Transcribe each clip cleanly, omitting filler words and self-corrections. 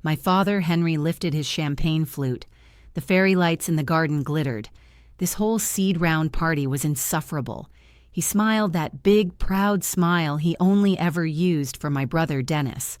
My father, Henry, lifted his champagne flute. The fairy lights in the garden glittered. This whole seed round party was insufferable. He smiled that big, proud smile he only ever used for my brother Dennis.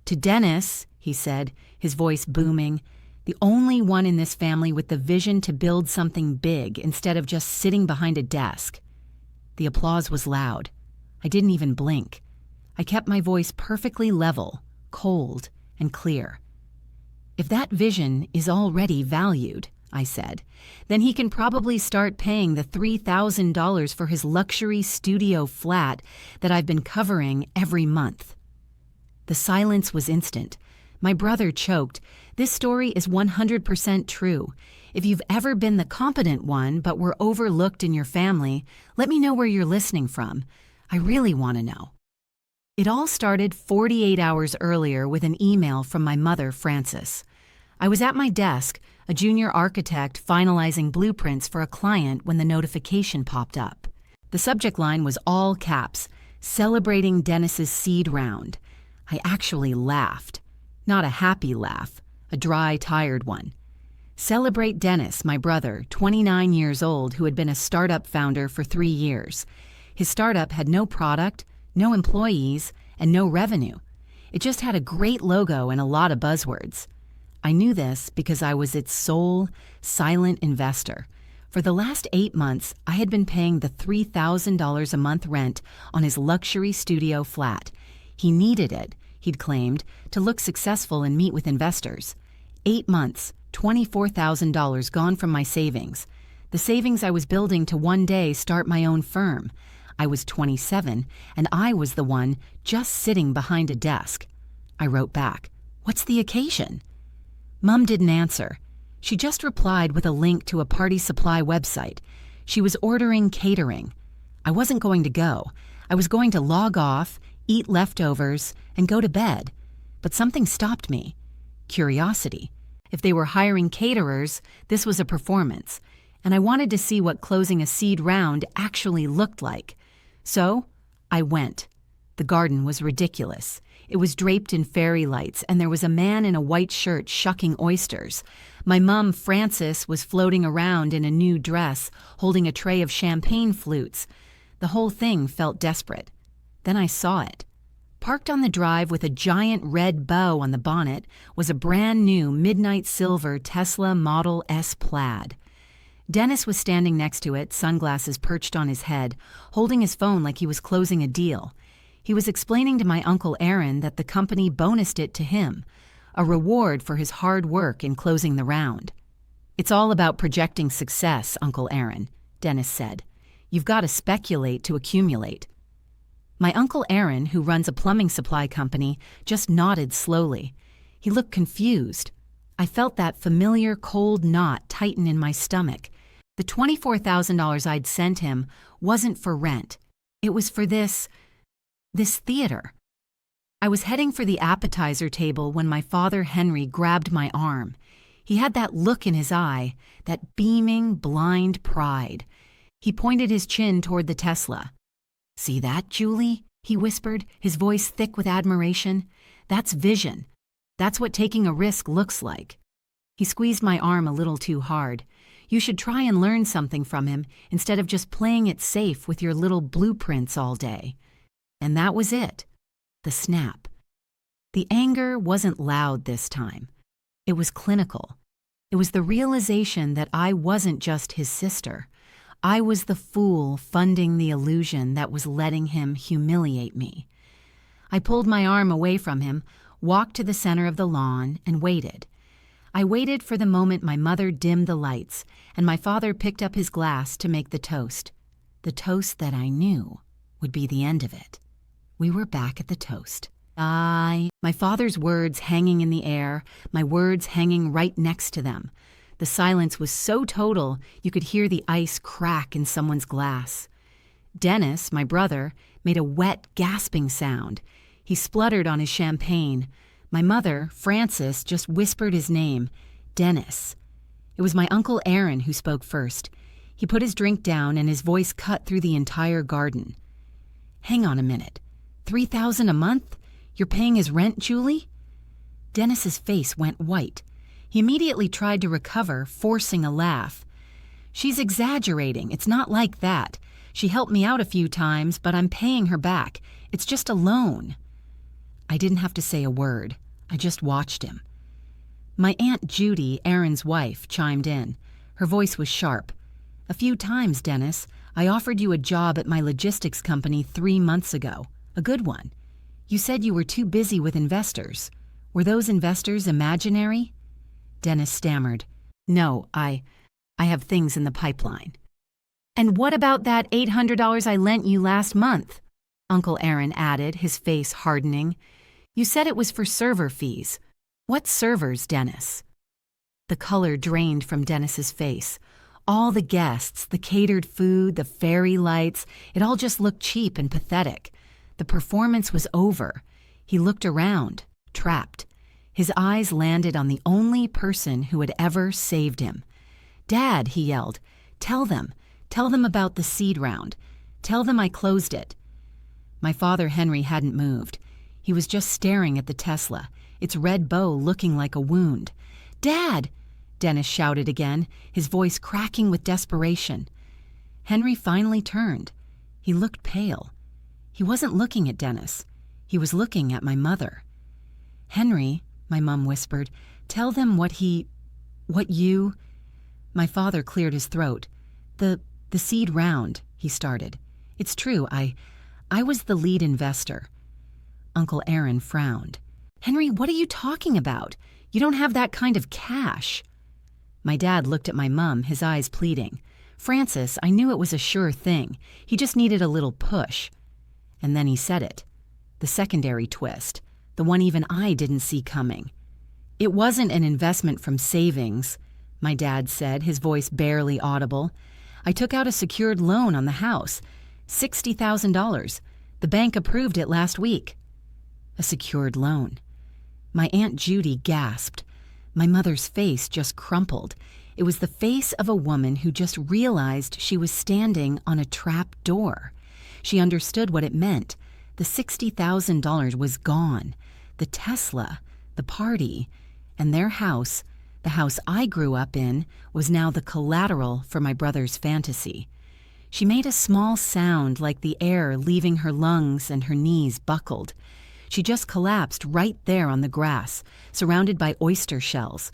"To Dennis," he said, his voice booming, "the only one in this family with the vision to build something big instead of just sitting behind a desk." The applause was loud. I didn't even blink. I kept my voice perfectly level, cold, and clear. "If that vision is already valued," I said, "then he can probably start paying the $3,000 for his luxury studio flat that I've been covering every month." The silence was instant. My brother choked. "This story is 100% true. If you've ever been the competent one but were overlooked in your family, let me know where you're listening from. I really want to know." It all started 48 hours earlier with an email from my mother, Frances. I was at my desk, a junior architect finalizing blueprints for a client when the notification popped up. The subject line was all caps, "Celebrating Dennis's seed round." I actually laughed. Not a happy laugh, a dry, tired one. Celebrate Dennis, my brother, 29 years old, who had been a startup founder for 3 years. His startup had no product, no employees, and no revenue. It just had a great logo and a lot of buzzwords. I knew this because I was its sole, silent investor. For the last 8 months, I had been paying the $3,000 a month rent on his luxury studio flat. He needed it, he'd claimed, to look successful and meet with investors. 8 months, $24,000 gone from my savings. The savings I was building to one day start my own firm. I was 27, and I was the one just sitting behind a desk. I wrote back, "What's the occasion?" Mom didn't answer. She just replied with a link to a party supply website. She was ordering catering. I wasn't going to go. I was going to log off, eat leftovers, and go to bed. But something stopped me. Curiosity. If they were hiring caterers, this was a performance, and I wanted to see what closing a seed round actually looked like. So, I went. The garden was ridiculous. It was draped in fairy lights, and there was a man in a white shirt shucking oysters. My mum, Frances, was floating around in a new dress, holding a tray of champagne flutes. The whole thing felt desperate. Then I saw it. Parked on the drive with a giant red bow on the bonnet was a brand new midnight silver Tesla Model S Plaid. Dennis was standing next to it, sunglasses perched on his head, holding his phone like he was closing a deal. He was explaining to my Uncle Aaron that the company bonused it to him, a reward for his hard work in closing the round. "It's all about projecting success, Uncle Aaron," Dennis said. "You've got to speculate to accumulate." My Uncle Aaron, who runs a plumbing supply company, just nodded slowly. He looked confused. I felt that familiar cold knot tighten in my stomach. The $24,000 I'd sent him wasn't for rent. It was for this theater. I was heading for the appetizer table when my father Henry grabbed my arm. He had that look in his eye, that beaming, blind pride. He pointed his chin toward the Tesla. "See that, Julie?" he whispered, his voice thick with admiration. "That's vision. That's what taking a risk looks like." He squeezed my arm a little too hard. "You should try and learn something from him instead of just playing it safe with your little blueprints all day." And that was it. The snap. The anger wasn't loud this time. It was clinical. It was the realization that I wasn't just his sister. I was the fool funding the illusion that was letting him humiliate me. I pulled my arm away from him, walked to the center of the lawn, and waited. I waited for the moment my mother dimmed the lights, and my father picked up his glass to make the toast that I knew would be the end of it. We were back at the toast. My father's words hanging in the air, my words hanging right next to them. The silence was so total, you could hear the ice crack in someone's glass. Dennis, my brother, made a wet, gasping sound. He spluttered on his champagne. My mother, Frances, just whispered his name, Dennis. It was my Uncle Aaron who spoke first. He put his drink down and his voice cut through the entire garden. "Hang on a minute. $3,000 a month? You're paying his rent, Julie?" Dennis's face went white. He immediately tried to recover, forcing a laugh. "She's exaggerating. It's not like that. She helped me out a few times, but I'm paying her back. It's just a loan." I didn't have to say a word. I just watched him. My Aunt Judy, Aaron's wife, chimed in. Her voice was sharp. "A few times, Dennis. I offered you a job at my logistics company 3 months ago. A good one. You said you were too busy with investors. Were those investors imaginary?" Dennis stammered. "No, I have things in the pipeline." "And what about that $800 I lent you last month?" Uncle Aaron added, his face hardening. "You said it was for server fees. What servers, Dennis?" The color drained from Dennis's face. All the guests, the catered food, the fairy lights, it all just looked cheap and pathetic. The performance was over. He looked around, trapped. His eyes landed on the only person who had ever saved him. "Dad," he yelled, Tell them about the seed round. Tell them I closed it." My father Henry hadn't moved. He was just staring at the Tesla, its red bow looking like a wound. "Dad!" Dennis shouted again, his voice cracking with desperation. Henry finally turned. He looked pale. He wasn't looking at Dennis. He was looking at my mother. "Henry," my mom whispered, "tell them what you—" My father cleared his throat. The seed round," he started. "It's true, I was the lead investor." Uncle Aaron frowned. "Henry, what are you talking about? You don't have that kind of cash." My dad looked at my mom, his eyes pleading. "Francis, I knew it was a sure thing. He just needed a little push." And then he said it. The secondary twist, the one even I didn't see coming. "It wasn't an investment from savings," my dad said, his voice barely audible. "I took out a secured loan on the house, $60,000. The bank approved it last week." A secured loan. My Aunt Judy gasped. My mother's face just crumpled. It was the face of a woman who just realized she was standing on a trap door. She understood what it meant. The $60,000 was gone. The Tesla, the party, and their house, the house I grew up in, was now the collateral for my brother's fantasy. She made a small sound like the air leaving her lungs and her knees buckled. She just collapsed right there on the grass, surrounded by oyster shells.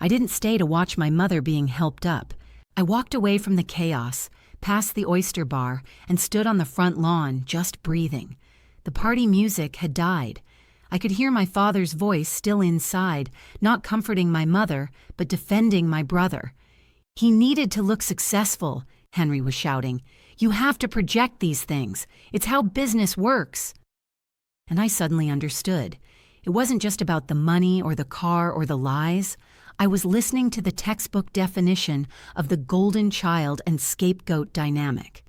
I didn't stay to watch my mother being helped up. I walked away from the chaos, past the oyster bar, and stood on the front lawn, just breathing. The party music had died. I could hear my father's voice still inside, not comforting my mother, but defending my brother. "He needed to look successful," Henry was shouting. "You have to project these things. It's how business works." And I suddenly understood. It wasn't just about the money or the car or the lies. I was listening to the textbook definition of the golden child and scapegoat dynamic.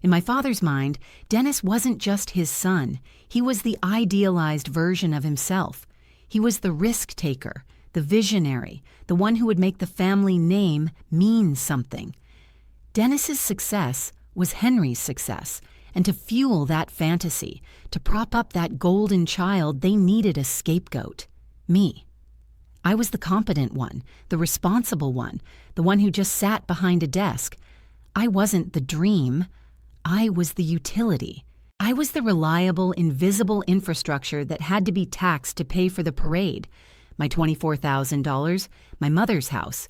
In my father's mind, Dennis wasn't just his son. He was the idealized version of himself. He was the risk-taker, the visionary, the one who would make the family name mean something. Dennis's success was Henry's success, and to fuel that fantasy, to prop up that golden child, they needed a scapegoat. Me. I was the competent one, the responsible one, the one who just sat behind a desk. I wasn't the dream. I was the utility. I was the reliable, invisible infrastructure that had to be taxed to pay for the parade. My $24,000, my mother's house.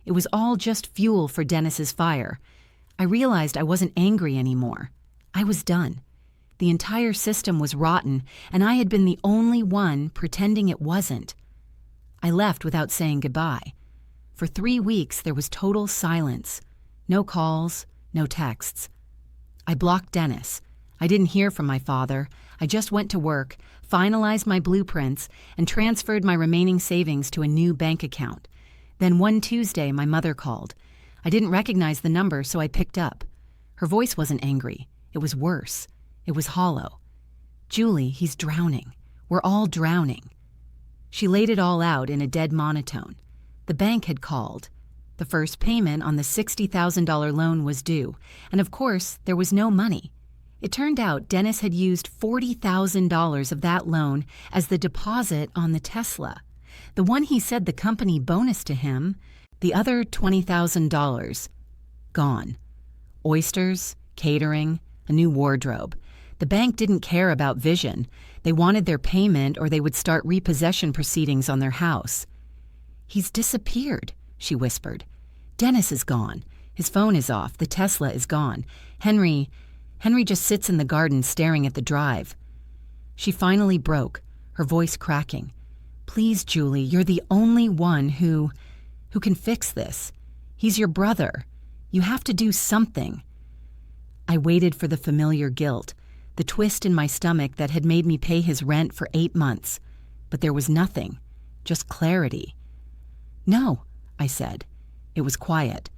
It was all just fuel for Dennis's fire. I realized I wasn't angry anymore. I was done. The entire system was rotten, and I had been the only one pretending it wasn't. I left without saying goodbye. For 3 weeks, there was total silence. No calls, no texts. I blocked Dennis. I didn't hear from my father. I just went to work, finalized my blueprints, and transferred my remaining savings to a new bank account. Then one Tuesday, my mother called. I didn't recognize the number, so I picked up. Her voice wasn't angry. It was worse. It was hollow. "Julie, he's drowning. We're all drowning." She laid it all out in a dead monotone. The bank had called. The first payment on the $60,000 loan was due, and of course, there was no money. It turned out Dennis had used $40,000 of that loan as the deposit on the Tesla. The one he said the company bonus to him, the other $20,000. Gone. Oysters, catering, a new wardrobe. The bank didn't care about vision. They wanted their payment or they would start repossession proceedings on their house. "He's disappeared," she whispered. "Dennis is gone. His phone is off. The Tesla is gone. Henry just sits in the garden staring at the drive." She finally broke, her voice cracking. "Please, Julie, you're the only one who can fix this. He's your brother. You have to do something." I waited for the familiar guilt, the twist in my stomach that had made me pay his rent for 8 months. But there was nothing, just clarity. "No," I said. It was quiet.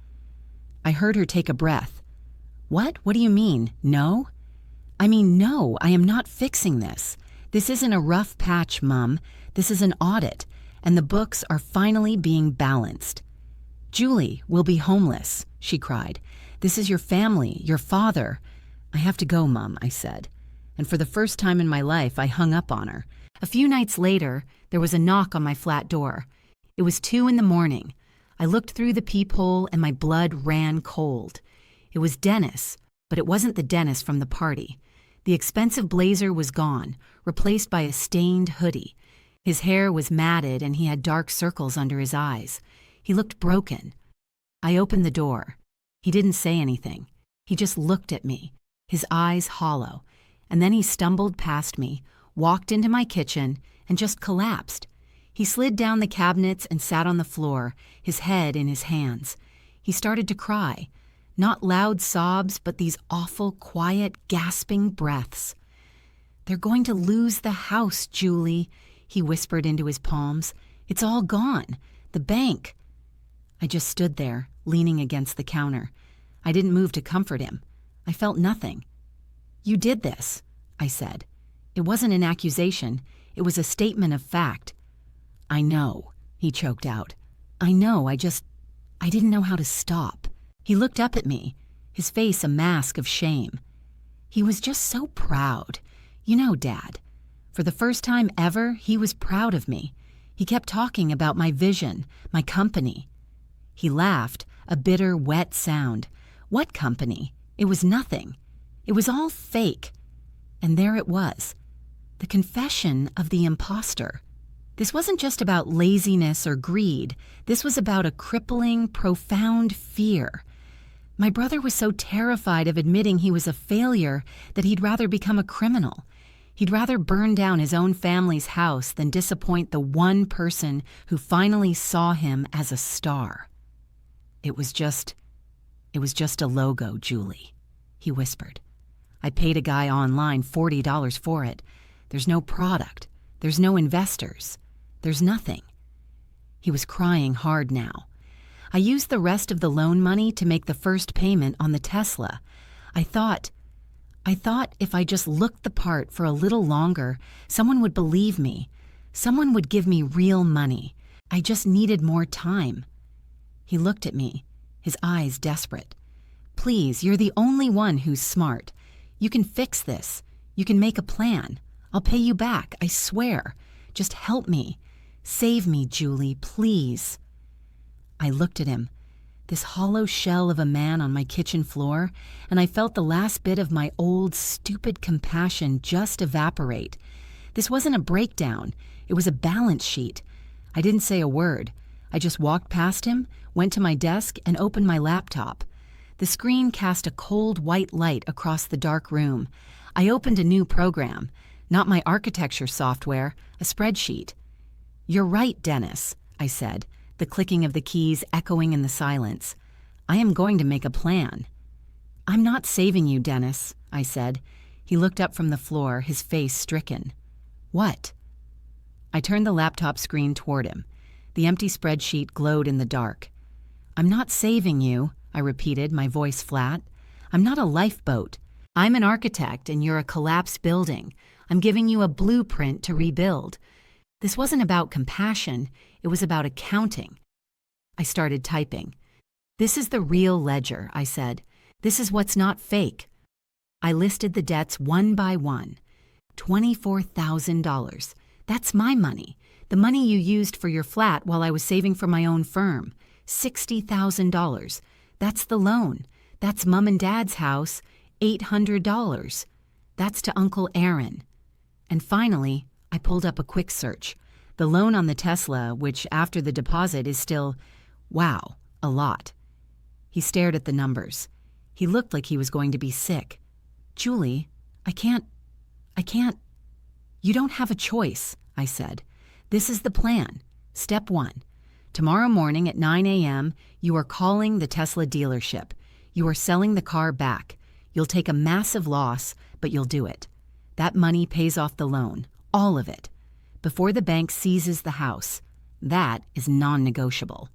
I heard her take a breath. "What? What do you mean, no?" "I mean, no, I am not fixing this. This isn't a rough patch, Mum. This is an audit, and the books are finally being balanced." "Julie, we'll be homeless," she cried. "This is your family, your father." "I have to go, Mum," I said. And for the first time in my life, I hung up on her. A few nights later, there was a knock on my flat door. It was 2 a.m. I looked through the peephole and my blood ran cold. It was Dennis, but it wasn't the Dennis from the party. The expensive blazer was gone, replaced by a stained hoodie. His hair was matted and he had dark circles under his eyes. He looked broken. I opened the door. He didn't say anything. He just looked at me, his eyes hollow, and then he stumbled past me, walked into my kitchen, and just collapsed. He slid down the cabinets and sat on the floor, his head in his hands. He started to cry. Not loud sobs, but these awful, quiet, gasping breaths. "They're going to lose the house, Julie," he whispered into his palms. "It's all gone. The bank." I just stood there, leaning against the counter. I didn't move to comfort him. I felt nothing. "You did this," I said. It wasn't an accusation. It was a statement of fact. "I know," he choked out. "I know, I didn't know how to stop." He looked up at me, his face a mask of shame. He was just so proud. You know, Dad. For the first time ever, he was proud of me. He kept talking about my vision, my company. He laughed, a bitter, wet sound. What company? It was nothing. It was all fake. And there it was, the confession of the imposter. This wasn't just about laziness or greed. This was about a crippling, profound fear. My brother was so terrified of admitting he was a failure that he'd rather become a criminal. He'd rather burn down his own family's house than disappoint the one person who finally saw him as a star. It was just a logo, Julie," he whispered. "I paid a guy online $40 for it. There's no product. There's no investors. There's nothing." He was crying hard now. I used the rest of the loan money to make the first payment on the Tesla. I thought if I just looked the part for a little longer, someone would believe me. Someone would give me real money. I just needed more time. He looked at me, his eyes desperate. "Please, you're the only one who's smart. You can fix this. You can make a plan. I'll pay you back, I swear. Just help me. Save me, Julie, please." I looked at him, this hollow shell of a man on my kitchen floor, and I felt the last bit of my old, stupid compassion just evaporate. This wasn't a breakdown. It was a balance sheet. I didn't say a word. I just walked past him, went to my desk, and opened my laptop. The screen cast a cold white light across the dark room. I opened a new program, not my architecture software, a spreadsheet. "You're right, Dennis," I said, the clicking of the keys echoing in the silence. "I am going to make a plan." "I'm not saving you, Dennis," I said. He looked up from the floor, his face stricken. "What?" I turned the laptop screen toward him. The empty spreadsheet glowed in the dark. "I'm not saving you," I repeated, my voice flat. "I'm not a lifeboat. I'm an architect and you're a collapsed building. I'm giving you a blueprint to rebuild." This wasn't about compassion, it was about accounting. I started typing. "This is the real ledger," I said. "This is what's not fake." I listed the debts one by one. $24,000. That's my money. The money you used for your flat while I was saving for my own firm. $60,000. That's the loan. That's Mom and Dad's house. $800. That's to Uncle Aaron. And finally, I pulled up a quick search. The loan on the Tesla, which after the deposit is still, wow, a lot. He stared at the numbers. He looked like he was going to be sick. Julie, I can't. You don't have a choice, I said. This is the plan. Step 1. Tomorrow morning at 9 a.m., you are calling the Tesla dealership. You are selling the car back. You'll take a massive loss, but you'll do it. That money pays off the loan, all of it, before the bank seizes the house. That is non-negotiable.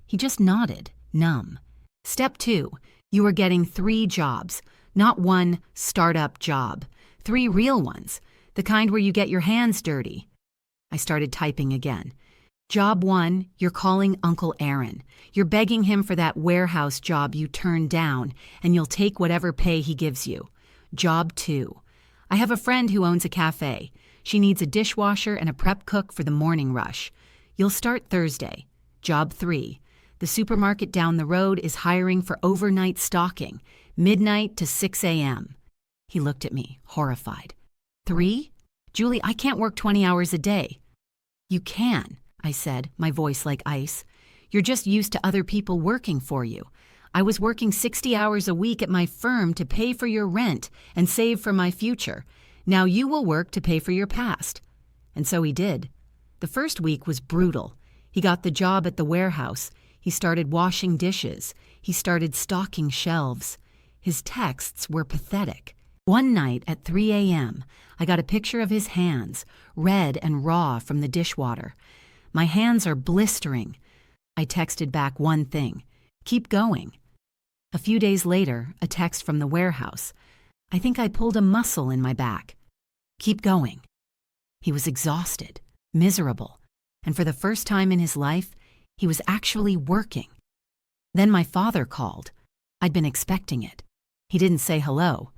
He just nodded, numb. Step 2, you are getting 3 jobs, not one startup job. 3 real ones, the kind where you get your hands dirty. I started typing again. Job 1, you're calling Uncle Aaron. You're begging him for that warehouse job you turned down, and you'll take whatever pay he gives you. Job 2, I have a friend who owns a cafe. She needs a dishwasher and a prep cook for the morning rush. You'll start Thursday. Job 3, the supermarket down the road is hiring for overnight stocking, midnight to 6 a.m. He looked at me, horrified. 3? Julie, I can't work 20 hours a day. You can, I said, my voice like ice. You're just used to other people working for you. I was working 60 hours a week at my firm to pay for your rent and save for my future. Now you will work to pay for your past. And so he did. The first week was brutal. He got the job at the warehouse. He started washing dishes. He started stocking shelves. His texts were pathetic. One night at 3 a.m., I got a picture of his hands, red and raw from the dishwater. My hands are blistering. I texted back one thing, keep going. A few days later, a text from the warehouse. I think I pulled a muscle in my back. Keep going. He was exhausted, miserable, and for the first time in his life, he was actually working. Then my father called. I'd been expecting it. He didn't say hello.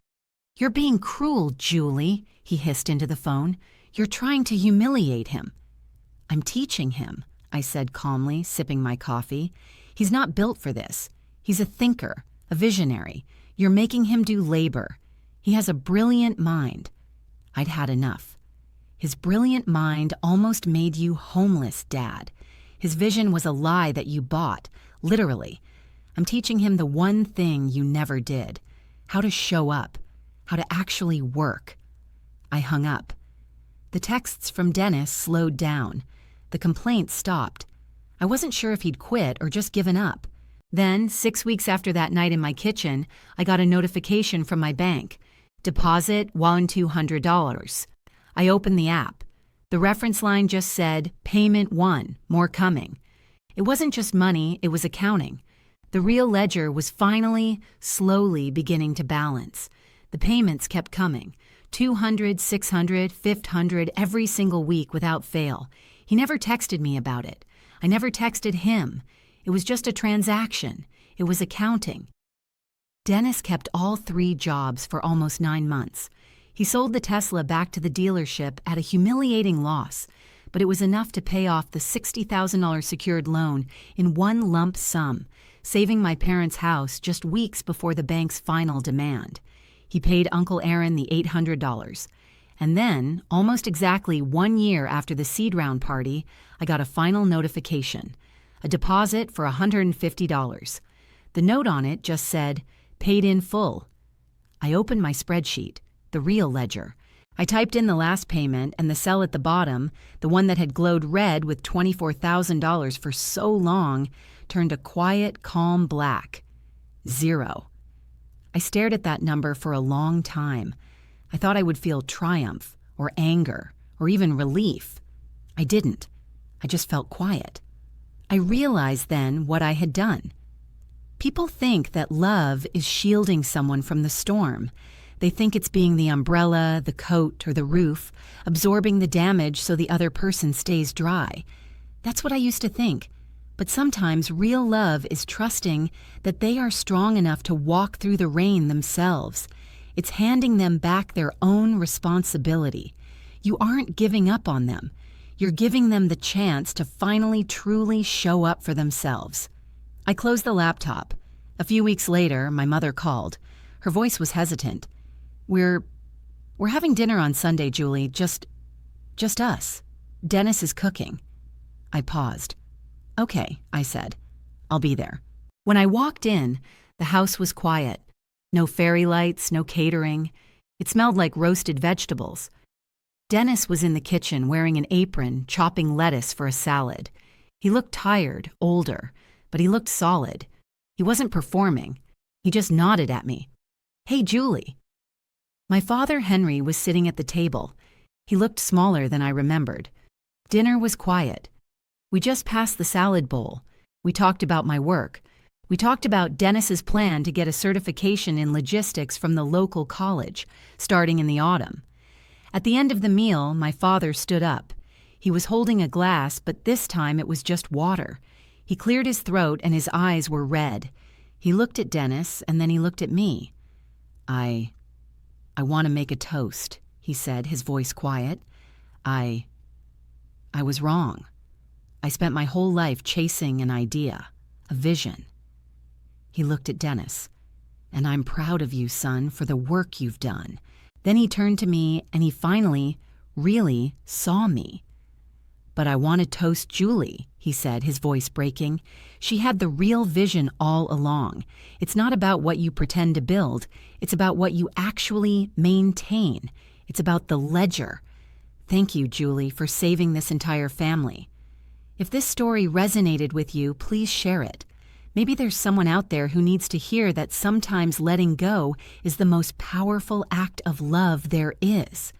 You're being cruel, Julie, he hissed into the phone. You're trying to humiliate him. I'm teaching him, I said calmly, sipping my coffee. He's not built for this. He's a thinker, a visionary. You're making him do labor. He has a brilliant mind. I'd had enough. His brilliant mind almost made you homeless, Dad. His vision was a lie that you bought, literally. I'm teaching him the one thing you never did, how to show up, how to actually work. I hung up. The texts from Dennis slowed down. The complaints stopped. I wasn't sure if he'd quit or just given up. Then, 6 weeks after that night in my kitchen, I got a notification from my bank. Deposit $1,200. I opened the app. The reference line just said, Payment 1, more coming. It wasn't just money, it was accounting. The real ledger was finally, slowly beginning to balance. The payments kept coming. $200, $600, $500 every single week without fail. He never texted me about it. I never texted him. It was just a transaction. It was accounting. Dennis kept all 3 jobs for almost 9 months. He sold the Tesla back to the dealership at a humiliating loss, but it was enough to pay off the $60,000 secured loan in one lump sum, saving my parents' house just weeks before the bank's final demand. He paid Uncle Aaron the $800. And then, almost exactly 1 year after the seed round party, I got a final notification, a deposit for $150. The note on it just said, paid in full. I opened my spreadsheet, the real ledger. I typed in the last payment and the cell at the bottom, the one that had glowed red with $24,000 for so long, turned a quiet, calm black. 0. I stared at that number for a long time. I thought I would feel triumph, or anger, or even relief. I didn't. I just felt quiet. I realized then what I had done. People think that love is shielding someone from the storm. They think it's being the umbrella, the coat, or the roof, absorbing the damage so the other person stays dry. That's what I used to think. But sometimes real love is trusting that they are strong enough to walk through the rain themselves. It's handing them back their own responsibility. You aren't giving up on them. You're giving them the chance to finally truly show up for themselves. I closed the laptop. A few weeks later, my mother called. Her voice was hesitant. We're having dinner on Sunday, Julie, just us. Dennis is cooking. I paused. Okay, I said. I'll be there. When I walked in, the house was quiet. No fairy lights, no catering. It smelled like roasted vegetables. Dennis was in the kitchen wearing an apron, chopping lettuce for a salad. He looked tired, older, but he looked solid. He wasn't performing. He just nodded at me. Hey, Julie. My father, Henry, was sitting at the table. He looked smaller than I remembered. Dinner was quiet. We just passed the salad bowl. We talked about my work. We talked about Dennis's plan to get a certification in logistics from the local college, starting in the autumn. At the end of the meal, my father stood up. He was holding a glass, but this time it was just water. He cleared his throat and his eyes were red. He looked at Dennis and then he looked at me. I want to make a toast, he said, his voice quiet. I was wrong. I spent my whole life chasing an idea, a vision. He looked at Dennis. And I'm proud of you, son, for the work you've done. Then he turned to me and he finally, really saw me. But I want to toast Julie, he said, his voice breaking. She had the real vision all along. It's not about what you pretend to build. It's about what you actually maintain. It's about the ledger. Thank you, Julie, for saving this entire family. If this story resonated with you, please share it. Maybe there's someone out there who needs to hear that sometimes letting go is the most powerful act of love there is.